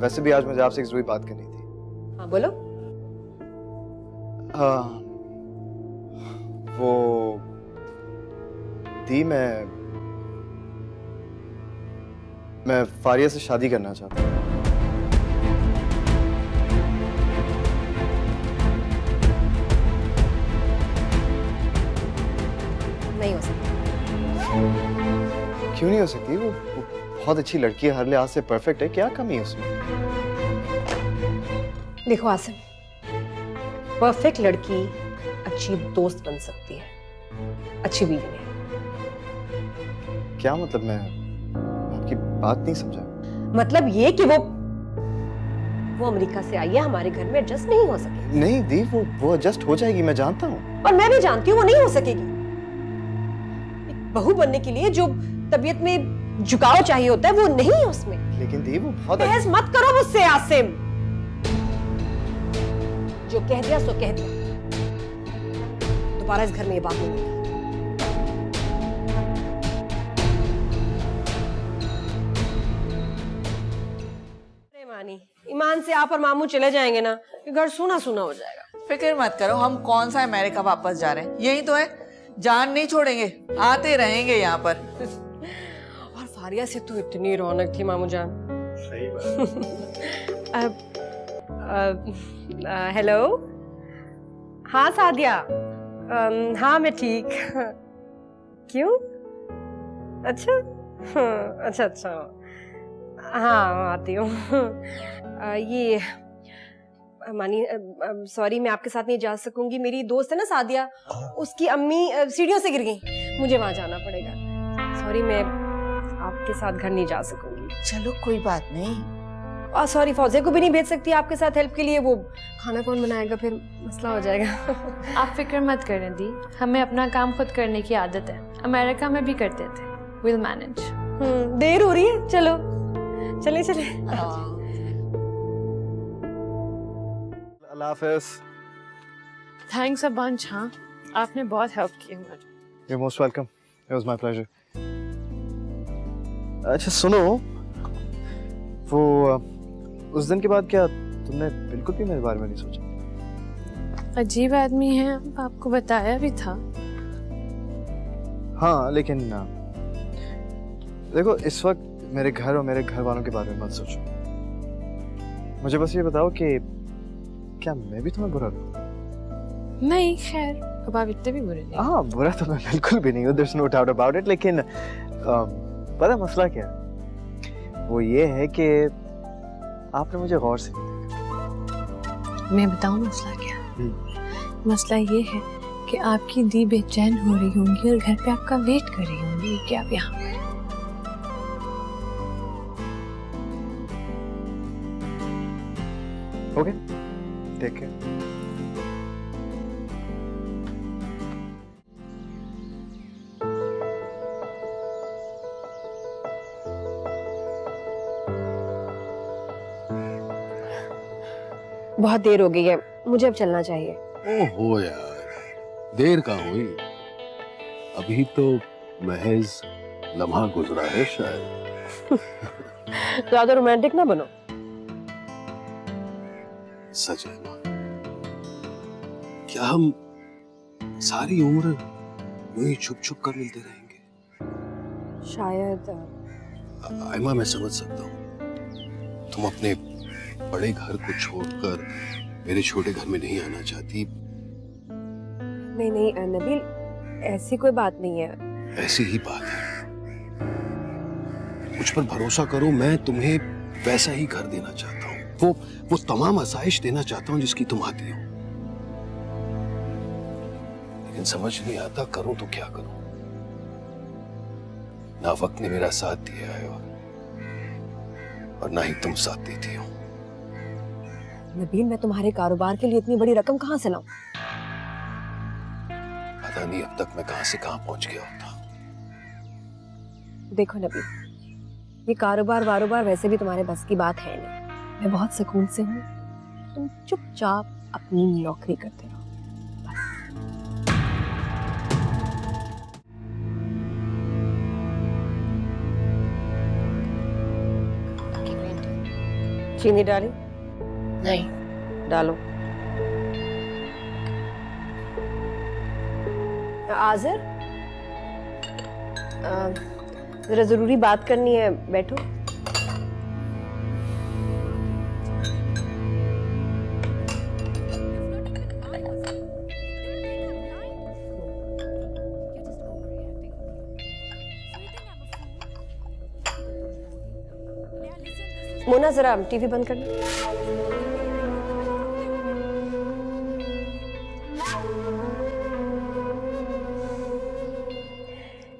वैसे भी आज मुझे आपसे एक जरूरी बात करनी थी। हाँ बोलो। वो दी मैं फारिया से शादी करना चाहता हूँ। नहीं हो सकता। क्यों नहीं हो सकती? वो बहुत अच्छी लड़की है, हर लिहाज से परफेक्ट है, क्या कमी है उसमें? देखो आसिम, परफेक्ट लड़की अच्छी दोस्त बन सकती है, अच्छी बीवी नहीं। क्या मतलब? मैं आपकी बात नहीं समझा। मतलब ये कि वो अमेरिका से आई है, हमारे घर में एडजस्ट नहीं हो सकेगी। नहीं दी, वो एडजस्ट हो जाएगी, मैं जानता हूँ। और मैं भी जानती हूँ वो नहीं हो सकेगी। एक बहू बनने के लिए जो तबीयत में झुकाव चाहिए होता है वो नहीं है उसमें। लेकिन दी वो बहुत बहस मत करो मुझसे आसिम, जो कह दिया सो कह दिया, दोबारा इस घर में ये बात नहीं होगी। ईमान से आप और मामू चले जाएंगे ना, ये घर सूना सूना हो जाएगा। फिक्र मत करो, हम कौन सा अमेरिका वापस जा रहे हैं, यही तो है, जान नहीं छोड़ेंगे, आते रहेंगे यहाँ पर। और फारिया से तो इतनी रौनक थी मामू जान। सही बात। हेलो, हाँ सादिया। हाँ मैं ठीक। क्यों? अच्छा अच्छा अच्छा, हाँ आती हूँ। ये मानी, सॉरी मैं आपके साथ नहीं जा सकूंगी, मेरी दोस्त है ना सादिया, उसकी अम्मी सीढ़ियों से गिर गई, मुझे वहां जाना पड़ेगा। सॉरी मैं आपके साथ घर नहीं जा सकूंगी। चलो कोई बात नहीं। और सॉरी फौजे को भी नहीं भेज सकती आपके साथ हेल्प के लिए, वो खाना कौन बनाएगा, फिर मसला हो जाएगा। आप फिक्र मत करें दी, हमें अपना काम खुद करने की आदत है, अमेरिका में भी करते थे। Will manage. देर हो रही है, चलो चले चले। अल्लाह हाफिज़। Thanks a bunch. हाँ आपने बहुत हेल्प की हमारी। You're most welcome. It was my pleasure. अच्छा सुनो, वो उस दिन के बाद क्या तुमने बिल्कुल भी मेरे बारे में नहीं सोचा? अजीब आदमी है, आपको बताया भी था। हाँ लेकिन देखो इस वक्त मेरे घर और मेरे घर वालों के बारे में मत सोचो, मुझे बस ये बताओ कि क्या मैं भी तुम्हें बुरा लगूं? नहीं खैर, अब आप इतने भी बुरे नहीं। हाँ बुरा तो मैं बिल्कुल भी नहीं हूँ, there's no doubt about it, लेकिन पता मसला क्या है? वो ये है कि आपने मुझे गौर से नहीं देखा। मैं बताऊं मसला क्या? मसला ये है कि आपकी दी बेचैन हो रही होंगी और घर पे आपका वेट कर रही होंगी कि आप यहाँ पर। Okay take care. बहुत देर हो गई है, मुझे अब चलना चाहिए। ओहो यार, देर का हुई, अभी तो महज लम्हा गुजरा है शायद। ज्यादा रोमांटिक ना बनो। सच है माँ, क्या हम सारी उम्र यूं ही छुप छुप कर मिलते रहेंगे? शायद। आयमा मैं समझ सकता हूँ, तुम अपने बड़े घर को छोड़कर मेरे छोटे घर में नहीं आना चाहती। नहीं नहीं नबील, ऐसी कोई बात नहीं है। ऐसी ही बात है, मुझ पर भरोसा करो, मैं तुम्हें वैसा ही घर देना चाहता हूँ, वो तमाम आसाइश देना चाहता हूँ जिसकी तुम आती हो, लेकिन समझ नहीं आता करूं तो क्या करूं। ना वक्त ने मेरा साथ दिया है और ना ही तुम साथ देती हो। नबील मैं तुम्हारे कारोबार के लिए इतनी बड़ी रकम कहाँ से लाऊं? पता नहीं अब तक मैं कहां से कहां पहुंच गया होता। देखो नबील, ये कारोबार वारोबार वैसे भी तुम्हारे बस की बात है नहीं, मैं बहुत सुकून से हूँ, तुम चुपचाप अपनी नौकरी करते रहो। चीनी डाली? नहीं। डालो। आजिर, जरा जरूरी बात करनी है, बैठो। मोना, जरा टीवी बंद करना।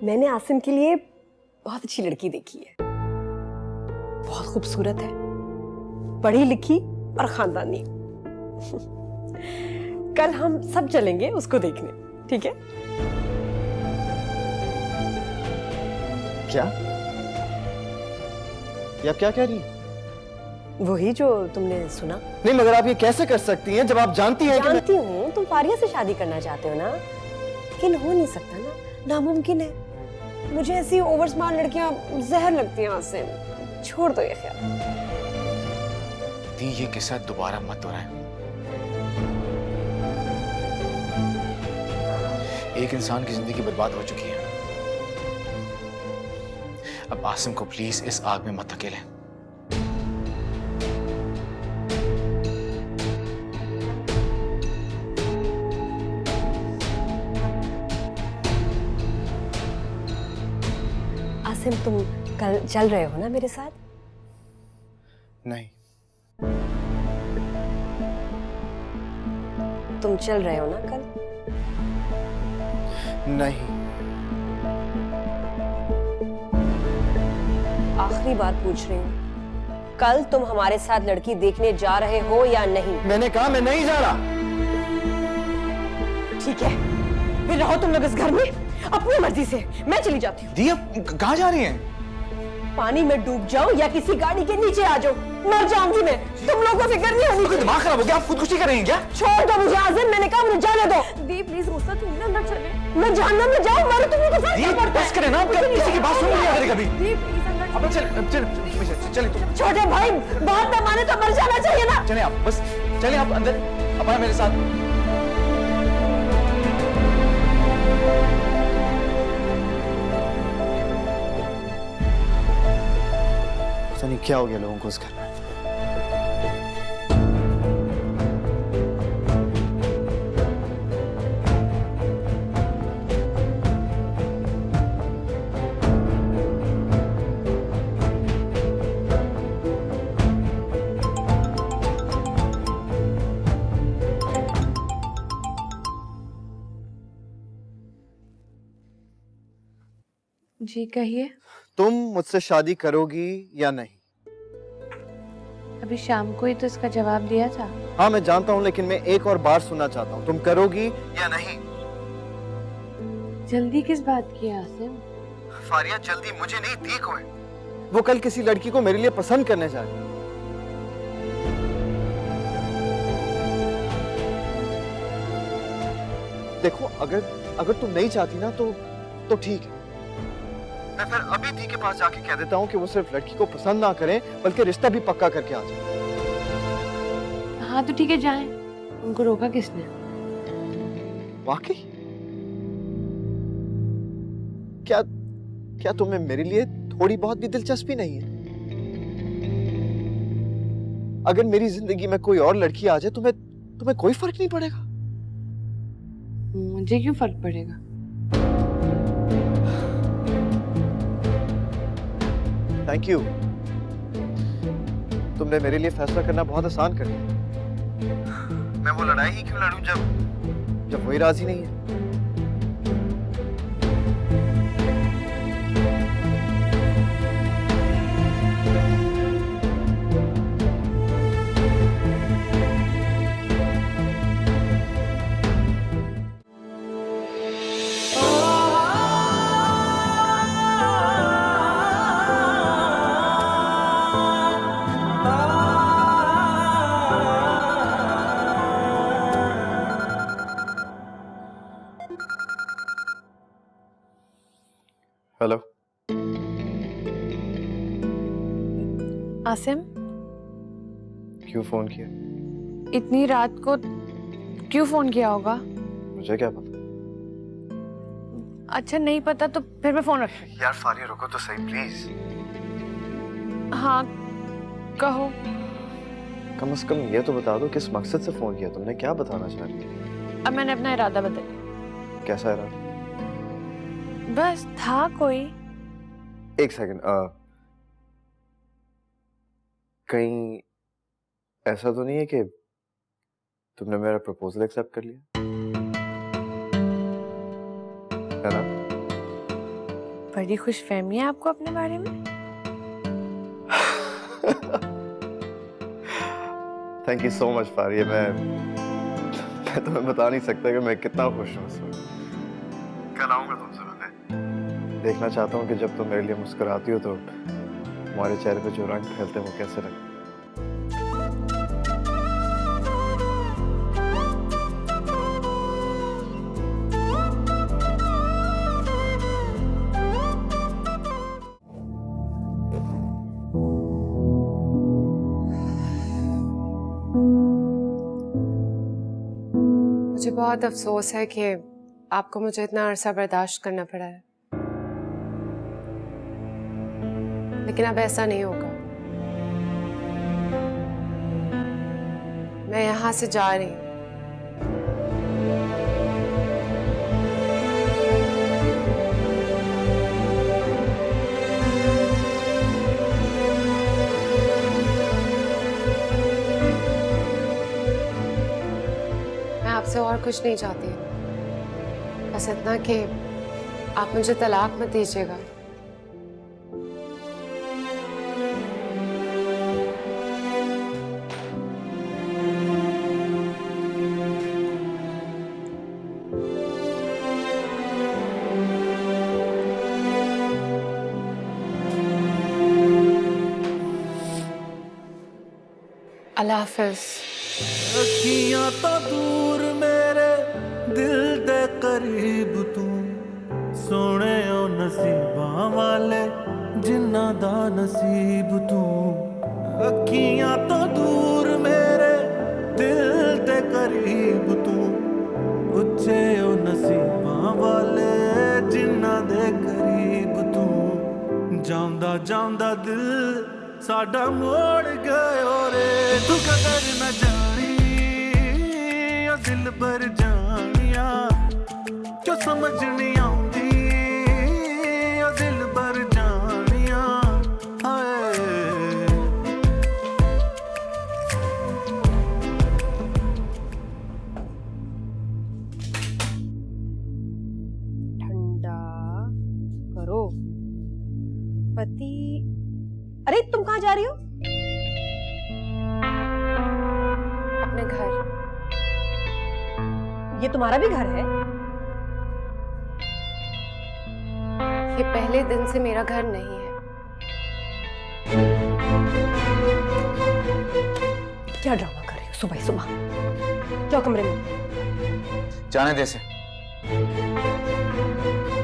मैंने आसिम के लिए बहुत अच्छी लड़की देखी है। बहुत खूबसूरत है, पढ़ी लिखी और खानदानी। कल हम सब चलेंगे उसको देखने, ठीक है? क्या? ये आप क्या कह रही हैं? वही जो तुमने सुना। नहीं, मगर आप ये कैसे कर सकती हैं जब आप जानती हैं कि जानती हूँ तुम फारिया से शादी करना चाहते हो ना, लेकिन हो नहीं सकता ना, नामुमकिन है। मुझे ऐसी ओवर स्मार्ट लड़कियां जहर लगती हैं आसिम, छोड़ दो ये ख्याल। दी, ये किस्सा दोबारा मत दोहराएं। एक इंसान की जिंदगी बर्बाद हो चुकी है। अब आसिम को प्लीज इस आग में मत धकेलें। आसिम, तुम कल चल रहे हो ना मेरे साथ? नहीं। तुम चल रहे हो ना कल? नहीं। आखिरी बात पूछ रही हूँ, कल तुम हमारे साथ लड़की देखने जा रहे हो या नहीं? मैंने कहा मैं नहीं जा रहा। ठीक है, फिर रहो तुम लोग इस घर में अपनी मर्जी से। मैं चली जाती हूँ। दी, आप कहाँ जा रही हैं? पानी में डूब जाओ या किसी गाड़ी के नीचे आ जाओ, मर जाऊंगी मैं। तुम लोगों को फिक्र नहीं होनी चाहिए। दिमाग खराब हो गया? आप खुदकुशी कर रही हैं क्या? छोड़ दो मुझे आज़िम, मैंने कहा मुझे जाने दो। दी प्लीज, गुस्सा तुमने अंदर चले। मैं जहन्नम में जाऊं, मरो, तुम्हें तो फर्क क्या पड़ता है? बस करें ना, आप किसी की बात सुन लिया करें कभी। दी प्लीज अंदर अब चले तुम। छोटे भाई, बात न माने तो मर जाना चाहिए ना। चले आप, बस चले आप अंदर, अब आए मेरे साथ। पता नहीं क्या हो गया लोगों को उस घर में। जी कहिए। तुम मुझसे शादी करोगी या नहीं? अभी शाम को ही तो इसका जवाब दिया था। हाँ मैं जानता हूँ, लेकिन मैं एक और बार सुनना चाहता हूँ, तुम करोगी या नहीं? जल्दी किस बात की है आसिम? फारिया, जल्दी मुझे नहीं, दी को है। वो कल किसी लड़की को मेरे लिए पसंद करने जा रही है। देखो, अगर तुम नहीं चाहती ना तो ठीक है। मैं फिर अभी दी के पास जाके कह देता हूँ कि वो सिर्फ लड़की को पसंद ना करें बल्कि रिश्ता भी पक्का करके आ जाए। हाँ तो ठीक है, जाएं। उनको रोका किसने? वाकई? क्या तुम्हें मेरे लिए थोड़ी बहुत भी दिलचस्पी नहीं है? अगर मेरी जिंदगी में कोई और लड़की आ जाए तुम्हें कोई फर्क नहीं पड़ेगा? मुझे क्यों फर्क पड़ेगा? Thank you. तुमने मेरे लिए फैसला करना बहुत आसान कर दिया। मैं वो लड़ाई ही क्यों लड़ूं जब वही राजी नहीं है? हेलो आसिम, क्यों फोन किया? इतनी रात को क्यों फोन किया होगा? मुझे क्या पता। अच्छा नहीं पता तो फिर मैं फोन रखती यार फारिया रुको तो सही प्लीज। हूँ। हाँ कहो। कम से कम ये तो बता दो किस मकसद से फोन किया तुमने, क्या बताना चाह रही हो? अब मैंने अपना इरादा बदल लिया। कैसा इरादा? बस था कोई। एक सेकंड, कहीं ऐसा तो नहीं है कि तुमने मेरा प्रपोजल एक्सेप्ट कर लिया है ना? बड़ी खुशफहमी है आपको अपने बारे में। Thank you so much Faria. मैं तुम्हें बता नहीं सकता कि मैं कितना खुश हूँ इस वक्त। कल आऊंगा तुमसे मिलने। देखना चाहता हूँ कि जब तुम मेरे लिए मुस्कुराती हो तो तुम्हारे चेहरे पे जो रंग फैलते हैं वो कैसे लगते हैं। मुझे बहुत अफसोस है कि आपको मुझे इतना अरसा बर्दाश्त करना पड़ा है, लेकिन अब ऐसा नहीं होगा। मैं यहाँ से जा रही हूँ। मैं आपसे और कुछ नहीं चाहती, बस इतना कि आप मुझे तलाक मत दीजिएगा। अल्लाह हाफिज। अखियां तो दूर मेरे दिल दे करीब तू सोने ओ नसीबां वाले जिन्ना दा नसीब तू। अखियां तो दूर मेरे दिल दे करीब तू उच्चे ओ नसीबां वाले जिन्ना दे करीब तू। जांदा जांदा दिल साडा मोड़ गयो रे तू कदर न जानी ओ दिल पर जानिया क्यों समझ नहीं आउंदी ओ दिल पर जानिया हाय। ठंडा करो पति। अरे तुम कहाँ जा रही हो? अपने घर। ये तुम्हारा भी घर है? ये पहले दिन से मेरा घर नहीं है। क्या ड्रामा कर रही हो सुबह सुबह? जाओ कमरे में। जाने दे से,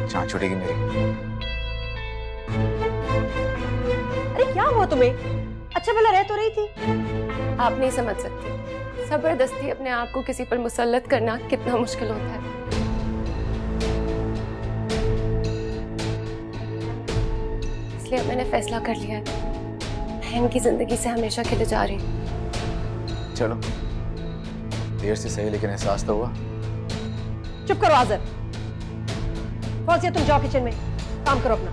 जान छूटेगी मेरी। अरे क्या हुआ तुम्हें? अच्छा भला रह तो रही थी। आप नहीं समझ सकती, जबरदस्ती अपने आप को किसी पर मुसल्लत करना कितना मुश्किल होता है। इसलिए अब मैंने फैसला कर लिया है, मैं इनकी जिंदगी से हमेशा के लिए जा रही हूँ। चलो, देर से सही लेकिन एहसास तो हुआ। चुप करो आज़र। फौजिया तुम जाओ किचन में, काम करो अपना।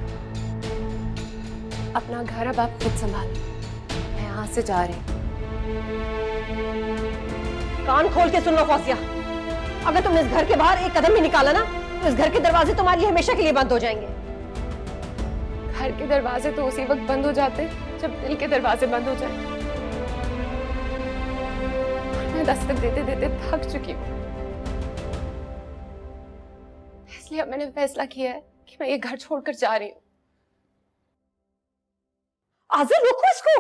अपना घर अब आप खुद संभालो, मैं यहाँ से जा रही हूँ। कान खोल के सुन लो फौजिया, अगर तुमने इस घर के बाहर एक कदम भी निकाला ना तो इस घर के दरवाजे तुम्हारे लिए हमेशा के लिए बंद हो जाएंगे। घर के दरवाजे तो उसी वक्त बंद हो जाते जब दिल के दरवाजे बंद हो जाए। मैं दस्तक देते देते थक चुकी हूँ, इसलिए अब मैंने फैसला किया है कि मैं ये घर छोड़कर जा रही हूँ। आज़र रोको इसको।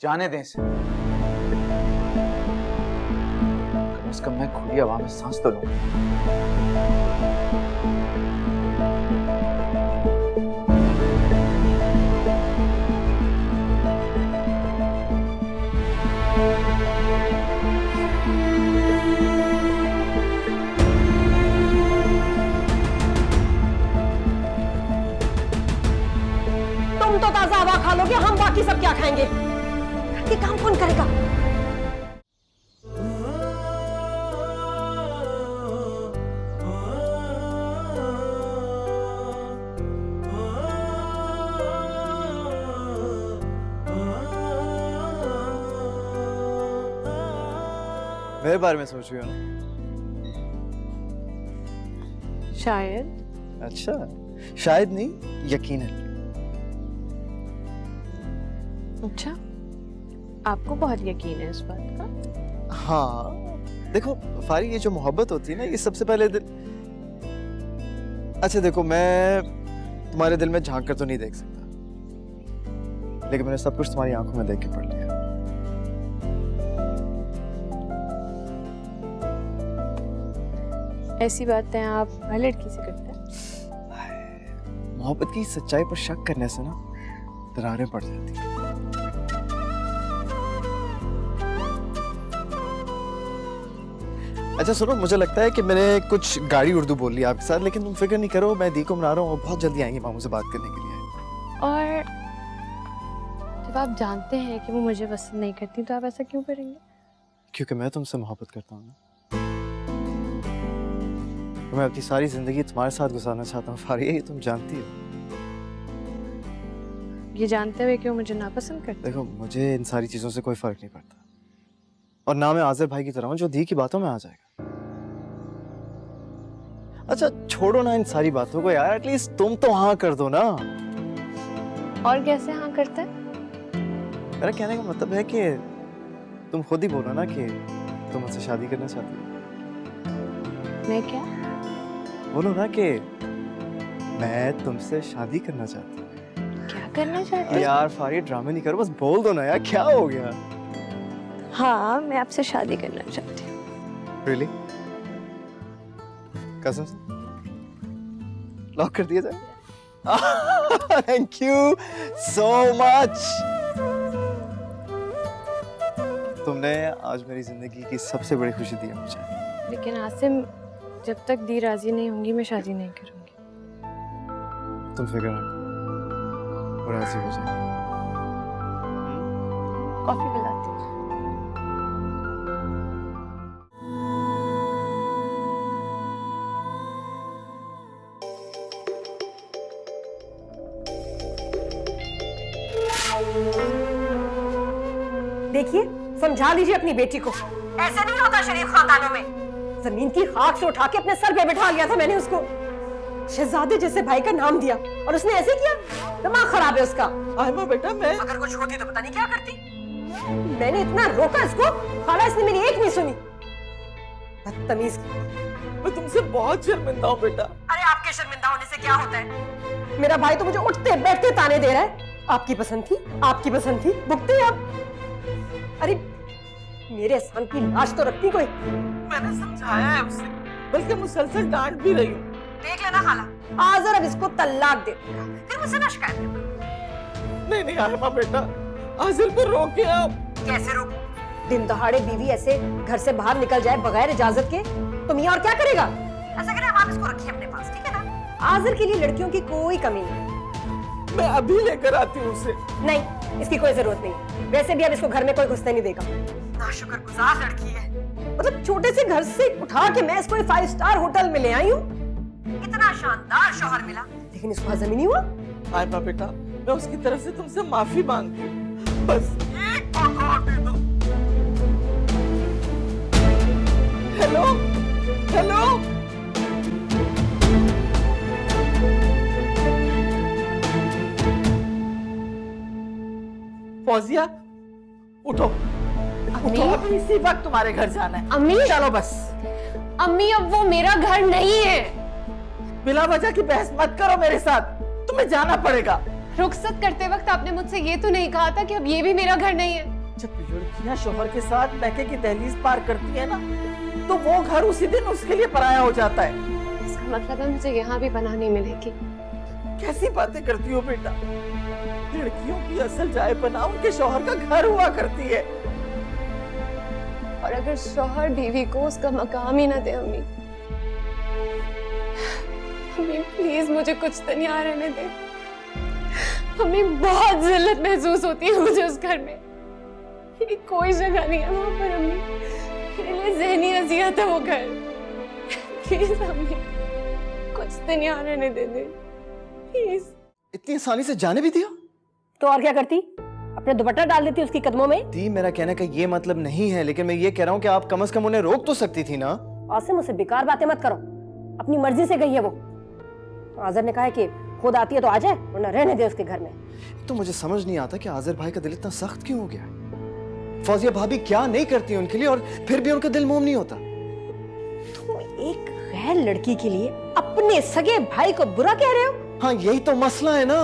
जाने दें इसे, कम से कम मैं खुली हवा में सांस तो लूं। तुम तो ताजा हवा खा लोगे, हम बाकी सब क्या खाएंगे? घर के काम कौन करेगा? मेरे बारे में सोच रही हो ना? शायद। अच्छा, शायद नहीं, यकीनन। अच्छा, आपको बहुत यकीन है इस बात का? हाँ, देखो फारी, ये जो मोहब्बत होती है ना, ये सबसे पहले दिल। अच्छा देखो, मैं तुम्हारे दिल में झांक कर तो नहीं देख सकता, लेकिन मैंने सब कुछ तुम्हारी आंखों में देख के पढ़ लिया। ऐसी बातें आप हर लड़की से करते हैं? मोहब्बत की सच्चाई पर शक करने से ना दरारें पड़ जाती हैं। अच्छा सुनो, मुझे लगता है कि मैंने कुछ गाड़ी उर्दू बोल ली आपके साथ, लेकिन तुम फिक्र नहीं करो, मैं दी को मना रहा हूँ, बहुत जल्दी आएंगे मामू से बात करने के लिए। और जब आप जानते हैं कि वो मुझे पसंद नहीं करती, तो आप ऐसा क्यों करेंगे? क्योंकि मैं तुमसे मोहब्बत करता हूँ ना, तो मैं अपनी सारी जिंदगी तुम्हारे साथ गुजारना चाहता हूँ फारिया, ये तुम जानती हो। ये जानते हुए क्यों मुझे नापसंद करते? देखो, मुझे इन सारी चीजों से कोई फर्क नहीं पड़ता, और ना मैं आज़िर भाई की तरह हूँ जो दी की बातों में आ जाएगा। अच्छा छोड़ो ना इन सारी बातों को यार, एटलीस्ट तुम तो हाँ कर दो ना। और कैसे हाँ करता है? मेरा कहने का मतलब है कि तुम खुद ही बोलो ना कि तुम मुझसे शादी करना चाहती हो। मैं क्या? बोलो ना कि मैं तुमसे शादी करना चाहती हूँ। क्या करना चाहते हो? यार फारिया, ड्रामे नहीं करो, बस बोल दो ना यार, क्या हो गया? हाँ, मैं आपसे शादी करना चाहती हूँ। Really? कसम से? लॉक कर दिया जाए? Thank you so much. तुमने आज मेरी जिंदगी की सबसे बड़ी खुशी दी है मुझे। लेकिन आसिम, जब तक दी राजी नहीं होंगी, मैं शादी नहीं करूंगी। तुम फिक्र ना करो, वो राजी हो जाएगी। कॉफी पिलाती हूँ। देखिए, समझा लीजिए अपनी बेटी को, ऐसे नहीं होता शरीफ खानदानों में। जमीन की खाक से उठा के अपने सर पे बिठा लिया था मैंने उसको, शहजादे जैसे भाई का नाम दिया, और उसने ऐसे किया। दिमाग खराब है उसका। आयमा बेटा, मैं अगर कुछ होती तो पता नहीं क्या करती। मैंने इतना रोका इसको, खाला इसने मेरी एक नहीं सुनी। बदतमीज। मैं तुमसे बहुत शर्मिंदा हूँ बेटा। अरे आपके शर्मिंदा होने से क्या होता है? मेरा भाई तो मुझे उठते बैठते ताने दे रहा है। आपकी पसंद थी, आपकी पसंद थी, भुगते आप। अरे मेरे एहसान की लाश तो रखती कोई। मैंने समझाया है उसे, बल्कि मुसलसल डांट भी रही हूँ। देख लेना खाला, आज अब इसको तलाक दे दूंगा, फिर मुझसे ना शिकायत करना। नहीं नहीं आयमा बेटा, आसिर को रोके आप। कैसे रोकूं? दिन दहाड़े बीवी ऐसे घर से बाहर निकल जाए बगैर इजाजत के, तो मियां और क्या करेगा? ऐसा करें, आप इसको रखिए अपने पास, ठीक है ना? आजिर के लिए लड़कियों की कोई कमी नहीं। मैं अभी लेकर आती हूँ उसे। नहीं, इसकी कोई जरूरत नहीं। वैसे भी अब इसको घर में कोई घुसने नहीं देगा। नाशुक्रगुजार लड़की है। मतलब छोटे से घर से उठा के मैं इसको 5 स्टार होटल में ले आई हूँ। इतना शानदार शौहर मिला, लेकिन इसको हजम ही नहीं हुआ। आयमा बेटा, मैं उसकी तरफ से तुमसे माफी मांगती हूँ, बस एक मौका और दे दो। हेलो हेलो, फौजिया उठो, उठो, अभी इसी वक्त तुम्हारे घर जाना है। अम्मी, चलो बस। अम्मी, अब वो मेरा घर नहीं है। बिला वजह की बहस मत करो मेरे साथ, तुम्हें जाना पड़ेगा। रुखसत करते वक्त आपने मुझसे ये तो नहीं कहा था कि अब ये भी मेरा घर नहीं है। जब लड़कियां शोहर के साथ मैके की दहलीज पार करती है ना, तो वो घर उसी दिन उसके लिए पराया हो जाता है। इसका मतलब है मुझे यहाँ भी पनाह नहीं मिलेगी। कैसी बातें करती हो बेटा? लड़कियों की असल जाए पनाह उनके शोहर का घर हुआ करती है। और अगर शौहर बीवी को उसका मकाम ही ना दे, अम्मी अम्मी प्लीज मुझे कुछ दिन यहाँ रहने दे। मम्मी बहुत जिल्लत महसूस होती है मुझे उस घर में। मेरी कोई जगह नहीं है वहां पर अम्मी, मेरे लिए ज़हनी अज़ियत है वो घर। प्लीज अम्मी कुछ दिन यहाँ रहने दे दे प्लीज। इतनी आसानी से जाने भी दिया? तो और क्या करती, अपने दुपट्टा डाल देती उसकी कदमों में। दी, मेरा कहने का ये मतलब नहीं है, लेकिन मैं ये कह रहा हूँ कि आप कम से कम उन्हें रोक तो सकती थी ना। आसिम, मुझसे बेकार बातें मत करो, अपनी मर्जी से गई है वो। आज़र ने कहा है कि खुद आती है तो आ जाए, वरना रहने दे उसके घर में। तो मुझे समझ नहीं आता कि आज़र भाई का दिल इतना सख्त क्यों हो गया। फौजिया भाभी क्या नहीं करती उनके लिए, और फिर भी उनका दिल मोम नहीं होता। तुम एक गैर लड़की के लिए अपने सगे भाई को बुरा कह रहे हो? हाँ, यही तो मसला है ना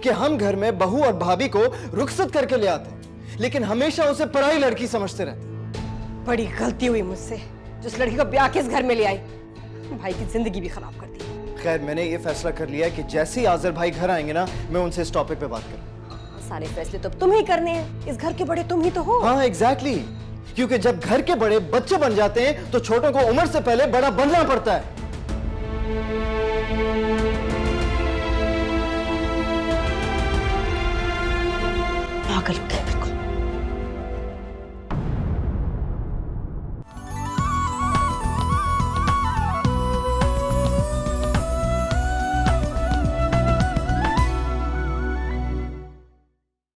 कि हम घर में बहू और भाभी को रुखसत करके ले आते हैं, लेकिन हमेशा उसे पराई लड़की समझते रहते। बड़ी गलती हुई मुझसे, जिस लड़की को ब्याह के इस घर में ले आई, भाई की जिंदगी भी खराब कर दी। खैर, मैंने ये फैसला कर लिया है कि जैसे ही आज़र भाई घर आएंगे ना, मैं उनसे इस टॉपिक पे बात करूँ। सारे फैसले तो तुम ही करने हैं, इस घर के बड़े तुम ही तो हो। हाँ एग्जैक्टली, क्योंकि जब घर के बड़े बच्चे बन जाते हैं तो छोटों को उम्र से पहले बड़ा बनना पड़ता है। पागल हो गए।